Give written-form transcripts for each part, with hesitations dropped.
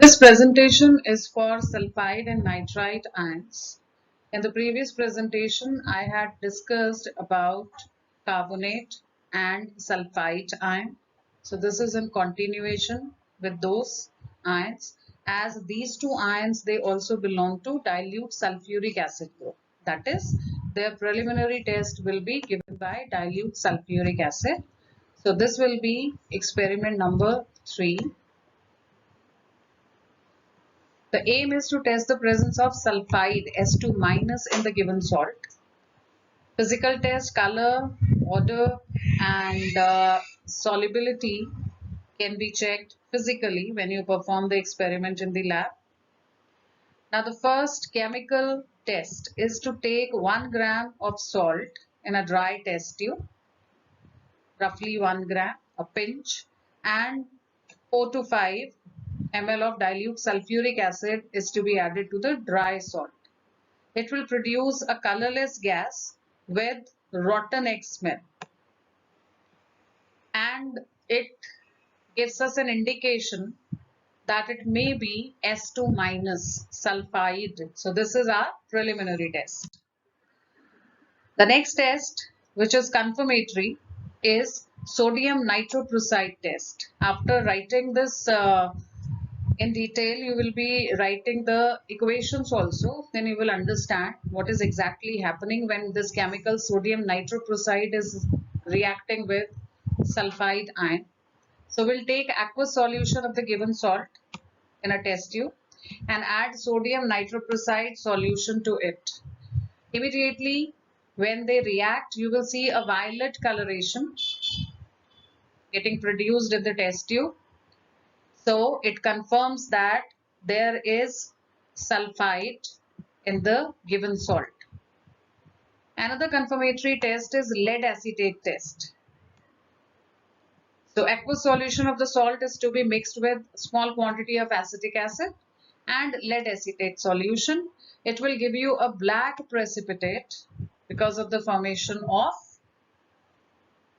This presentation is for sulfide and nitrite ions. In the previous presentation, I had discussed about carbonate and sulfide ion. So this is in continuation with those ions. As these two ions, they also belong to dilute sulfuric acid group. That is, their preliminary test will be given by dilute sulfuric acid. So this will be experiment number 3. The aim is to test the presence of sulfide S2- in the given salt. Physical test, color, odor, and solubility can be checked physically when you perform the experiment in the lab. Now, the first chemical test is to take 1 gram of salt in a dry test tube, roughly 1 gram, a pinch, and 4 to 5 ml of dilute sulfuric acid is to be added to the dry salt. It will produce a colorless gas with rotten egg smell, and it gives us an indication that it may be S2- sulfide. So this is our preliminary test. The next test, which is confirmatory, is sodium nitroprusside test. After writing this in detail, you will be writing the equations also. Then you will understand what is exactly happening when this chemical sodium nitroprusside is reacting with sulfide ion. So we'll take aqueous solution of the given salt in a test tube and add sodium nitroprusside solution to it. Immediately when they react, you will see a violet coloration getting produced in the test tube. So it confirms that there is sulfide in the given salt. Another confirmatory test is lead acetate test. So aqueous solution of the salt is to be mixed with small quantity of acetic acid and lead acetate solution. It will give you a black precipitate because of the formation of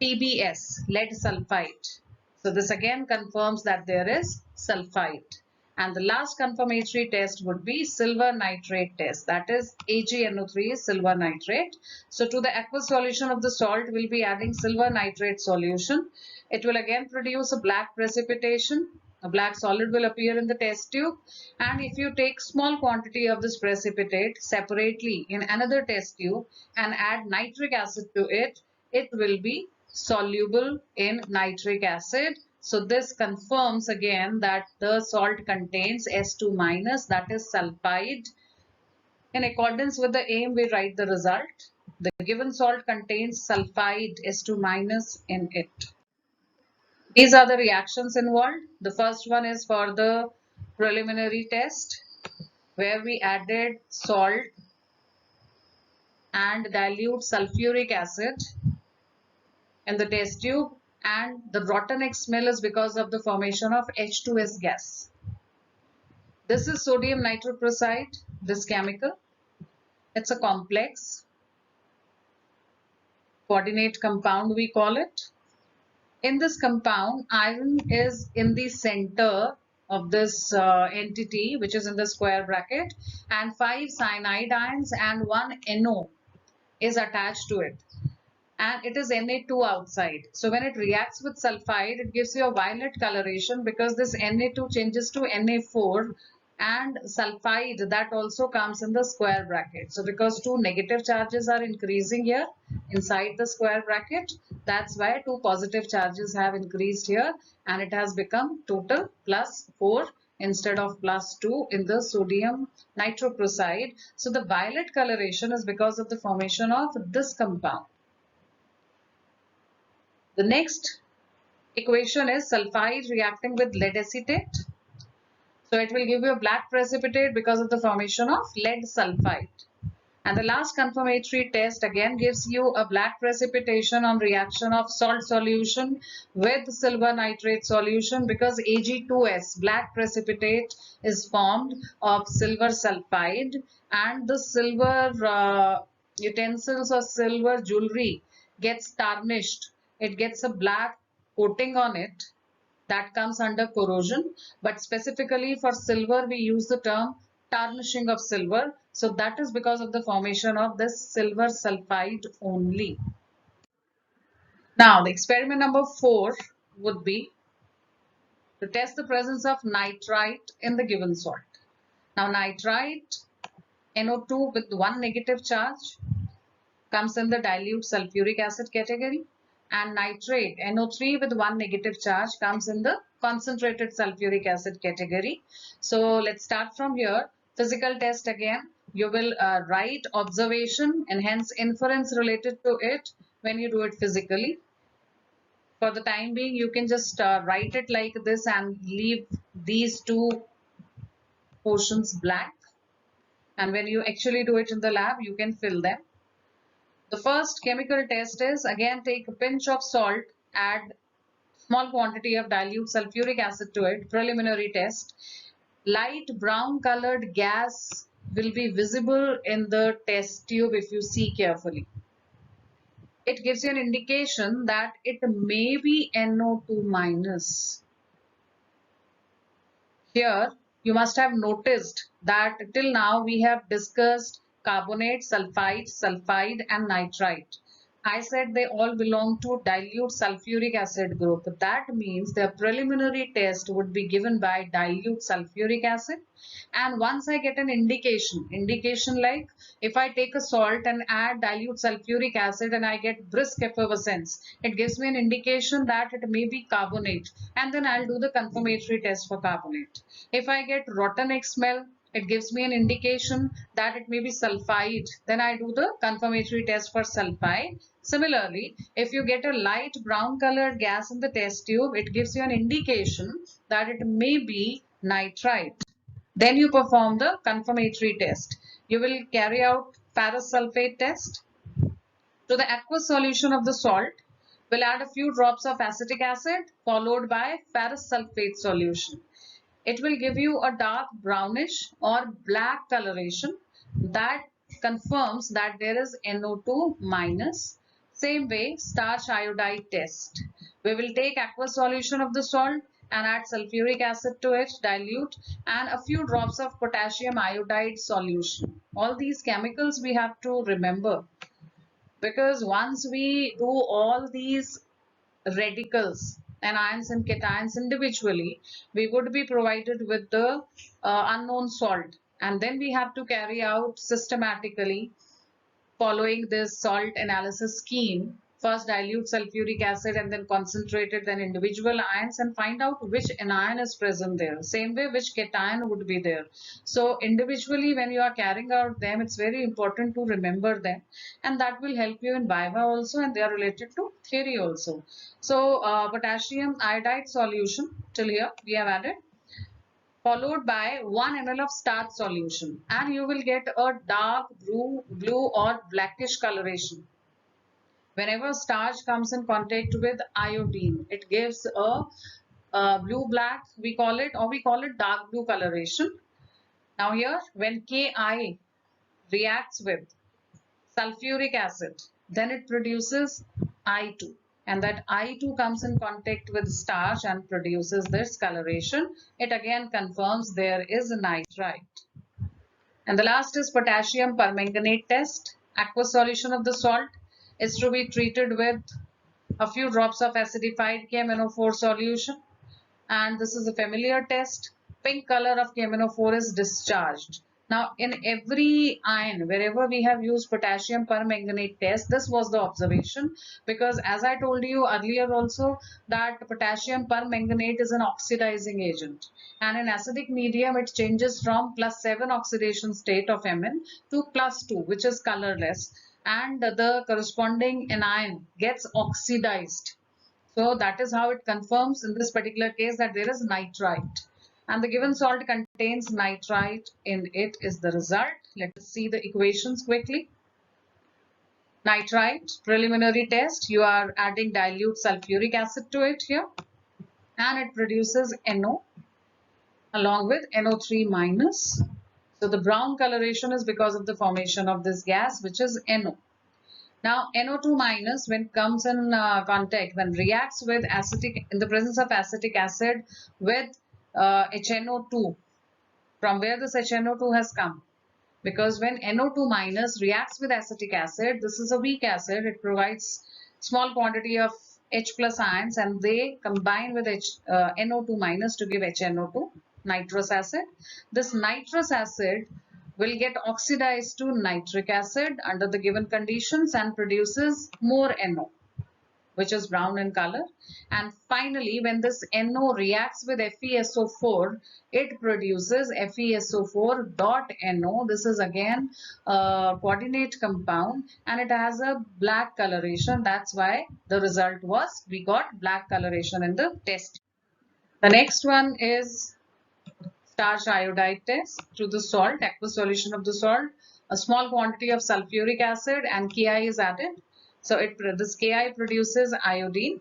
TBS, lead sulfide. So this again confirms that there is sulfide. And the last confirmatory test would be silver nitrate test. That is AgNO3 is silver nitrate. So to the aqueous solution of the salt, we'll be adding silver nitrate solution. It will again produce a black precipitation. A black solid will appear in the test tube. And if you take small quantity of this precipitate separately in another test tube and add nitric acid to it, it will be soluble in nitric acid. So this confirms again that the salt contains S2-, that is sulfide. In accordance with the aim, we write the result. The given salt contains sulfide S2- in it. These are the reactions involved. The first one is for the preliminary test where we added salt and dilute sulfuric acid in the test tube, and the rotten egg smell is because of the formation of H2S gas. This is sodium nitroprusside, this chemical. It's a complex coordinate compound, we call it. In this compound, iron is in the center of this entity, which is in the square bracket, and 5 cyanide ions and 1 NO is attached to it. And it is Na2 outside. So when it reacts with sulfide, it gives you a violet coloration because this Na2 changes to Na4, and sulfide, that also comes in the square bracket. So because 2 negative charges are increasing here inside the square bracket, that's why 2 positive charges have increased here, and it has become total +4 instead of +2 in the sodium nitroprusside. So the violet coloration is because of the formation of this compound. The next equation is sulfide reacting with lead acetate. So it will give you a black precipitate because of the formation of lead sulfide. And the last confirmatory test again gives you a black precipitation on reaction of salt solution with silver nitrate solution because Ag2S, black precipitate, is formed of silver sulfide, and the silver utensils or silver jewelry gets tarnished. It gets a black coating on it that comes under corrosion, but specifically for silver we use the term tarnishing of silver. So that is because of the formation of this silver sulfide only. Now the experiment number 4 would be to test the presence of nitrite in the given salt. Now nitrite, NO2 with 1 negative charge, comes in the dilute sulfuric acid category, and nitrate, NO3 with 1 negative charge, comes in the concentrated sulfuric acid category. So let's start from here. Physical test again. You will write observation and hence inference related to it when you do it physically. For the time being, you can just write it like this and leave these two portions blank. And when you actually do it in the lab, you can fill them. The first chemical test is, again, take a pinch of salt, add small quantity of dilute sulfuric acid to it, preliminary test. Light brown colored gas will be visible in the test tube if you see carefully. It gives you an indication that it may be NO2 minus. Here, you must have noticed that till now we have discussed carbonate, sulfide and nitrite. I said they all belong to dilute sulfuric acid group. That means their preliminary test would be given by dilute sulfuric acid. And once I get an indication like if I take a salt and add dilute sulfuric acid and I get brisk effervescence, it gives me an indication that it may be carbonate, and then I'll do the confirmatory test for carbonate. If I get rotten egg smell, it gives me an indication that it may be sulfide. Then I do the confirmatory test for sulfide. Similarly, if you get a light brown colored gas in the test tube, it gives you an indication that it may be nitrite. Then you perform the confirmatory test. You will carry out ferrous sulfate test. To the aqueous solution of the salt, we'll add a few drops of acetic acid followed by ferrous sulfate solution. It will give you a dark brownish or black coloration that confirms that there is NO2 minus. Same way, starch iodide test. We will take aqueous solution of the salt and add sulfuric acid to it, dilute, and a few drops of potassium iodide solution. All these chemicals we have to remember, because once we do all these radicals and ions and cations individually, we would be provided with the unknown salt, and then we have to carry out systematically following this salt analysis scheme. First dilute sulfuric acid and then concentrated, then individual ions, and find out which anion is present there. Same way which cation would be there. So individually when you are carrying out them, it's very important to remember them, and that will help you in Viva also, and they are related to theory also. So potassium iodide solution till here we have added, followed by 1 ml of starch solution, and you will get a dark blue or blackish coloration. Whenever starch comes in contact with iodine, it gives a blue-black, we call it, or we call it dark blue coloration. Now here, when Ki reacts with sulfuric acid, then it produces I2. And that I2 comes in contact with starch and produces this coloration. It again confirms there is a nitrite. And the last is potassium permanganate test. Aqueous solution of the salt is to be treated with a few drops of acidified KMnO4 solution. And this is a familiar test. Pink color of KMnO4 is discharged. Now, in every ion, wherever we have used potassium permanganate test, this was the observation, because as I told you earlier also that potassium permanganate is an oxidizing agent, and in acidic medium it changes from +7 oxidation state of Mn to +2, which is colorless, and the corresponding anion gets oxidized. So that is how it confirms in this particular case that there is nitrite. And the given salt contains nitrite in it is the result. Let us see the equations quickly. Nitrite, preliminary test, you are adding dilute sulfuric acid to it here, and it produces NO along with NO3 minus. So the brown coloration is because of the formation of this gas, which is NO. Now NO2 minus, when comes in contact, when reacts with acetic, in the presence of acetic acid with HNO2, from where this HNO2 has come? Because when NO2 minus reacts with acetic acid, this is a weak acid, it provides small quantity of H plus ions and they combine with NO2 minus to give HNO2, nitrous acid. This nitrous acid will get oxidized to nitric acid under the given conditions and produces more NO, which is brown in color. And finally, when this NO reacts with FeSO4, it produces FeSO4 dot NO. This is again a coordinate compound and it has a black coloration. That's why the result was we got black coloration in the test. The next one is starch iodide test through the salt, aqueous solution of the salt. A small quantity of sulfuric acid and Ki is added. So this Ki produces iodine,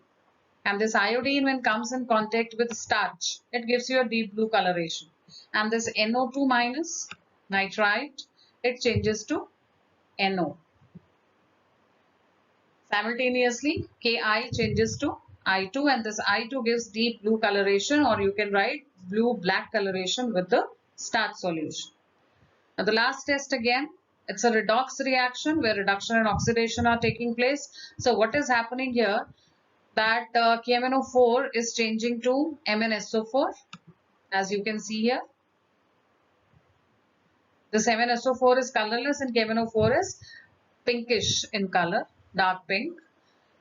and this iodine, when comes in contact with starch, it gives you a deep blue coloration. And this NO2 minus nitrite, it changes to NO. Simultaneously, Ki changes to I2, and this I2 gives deep blue coloration, or you can write blue-black coloration with the starch solution. Now the last test again, it's a redox reaction where reduction and oxidation are taking place. So what is happening here? That KMnO4 is changing to MnSO4, as you can see here. This MnSO4 is colorless and KMnO4 is pinkish in color, dark pink.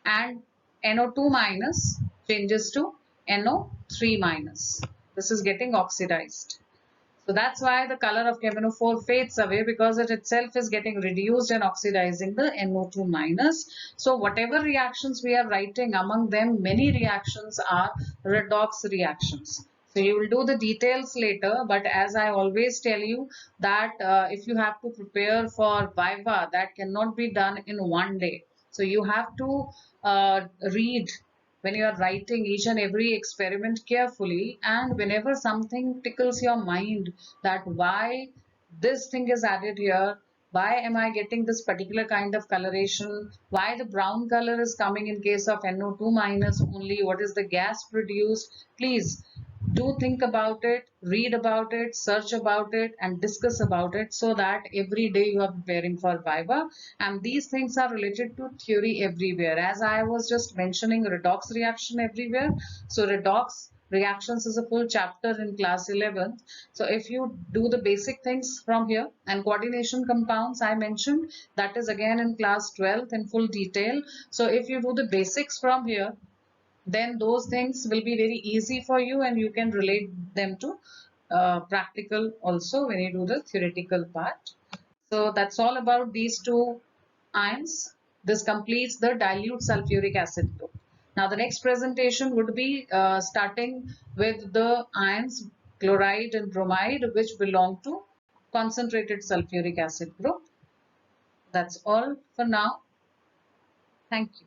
And NO2 minus changes to NO3 minus. This is getting oxidized. So that's why the color of KMnO4 fades away, because it itself is getting reduced and oxidizing the NO2 minus. So whatever reactions we are writing, among them many reactions are redox reactions. So you will do the details later, but as I always tell you that if you have to prepare for Viva, that cannot be done in one day. So you have to read when you are writing each and every experiment carefully, and whenever something tickles your mind that why this thing is added here, why am I getting this particular kind of coloration, why the brown color is coming in case of NO2 minus only, what is the gas produced, please do think about it, read about it, search about it and discuss about it, so that every day you are preparing for Viva. And these things are related to theory everywhere. As I was just mentioning, redox reaction everywhere. So redox reactions is a full chapter in class 11th. So if you do the basic things from here, and coordination compounds I mentioned, that is again in class 12th in full detail. So if you do the basics from here, then those things will be very easy for you and you can relate them to practical also when you do the theoretical part. So that's all about these two ions. This completes the dilute sulfuric acid group. Now the next presentation would be starting with the ions chloride and bromide, which belong to concentrated sulfuric acid group. That's all for now. Thank you.